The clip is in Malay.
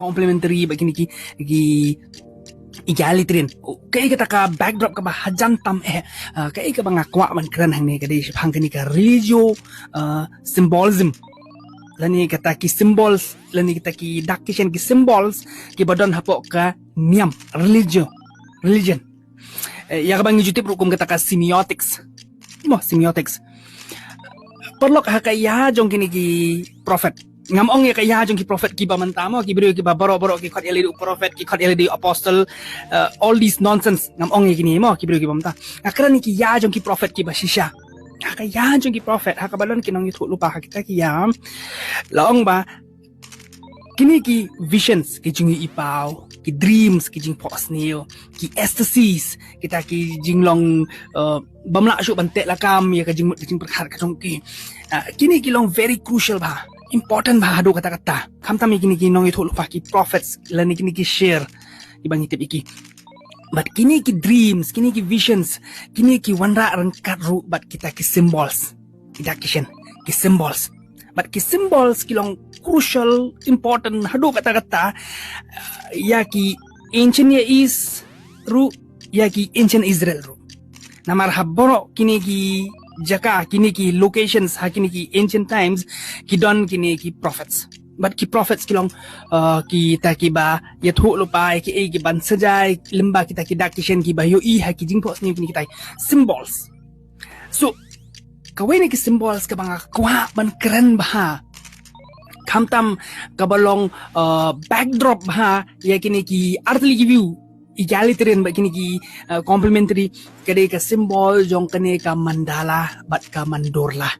complementary begini ki egalitarian kai kata ka backdrop ka hajan tam kai ka banga kwa man kran hang ne ka de hang ni ka religio symbolism lani kata ki symbols lani kata ki dakishan ki symbols ki badon hapok ka niam religion ya ka bangi jutip rukum kata ka semiotics perlu ka ya jong kini ki prophet ngamong ya kaya jong ki prophet ki bamantamo ki biro ki baro ki khot elidu prophet ki khot elidu apostle all these nonsense ngamong ya kini mo ki biro ki bamta akran ki ya jong ki prophet ki basisha kaya jong ki prophet hakabalon ki nong itu lupa kita ki ya laong ba kini ki visions ki jing ipau ki dreams ki jing posneo ki ecstasies kita ki jing long bamla shu bantek lakam ya ka jing perkar ka jong ki kini ki long very crucial ba important bah adu kata-kata kamtam kini nong itu lupa ki prophets lani kini ki share ibang itip iki but kini ki dreams kini ki visions kini ki wandra rangkat ru but kita ki symbols kita ki symbols but ki symbols ki long crucial important adu kata-kata ya ki ancient is ru ya ki ancient Israel ru namar haboro kini ki jaka kini ki locations kini ki ancient times ki don kini ki prophets but ki prophets kilong kita ki ba yathu lupa ki ban sajai lemba kita ki dakishen ki ba yo ki jingpos ni kini kita symbols so kawai ni ki symbols ka banga kwa ban keren ba kamtam kabalong backdrop ba ya kini ki earthly view egalitarian ba kini ki complementary kade ka symbol jong kane ka mandala bat ka mandorla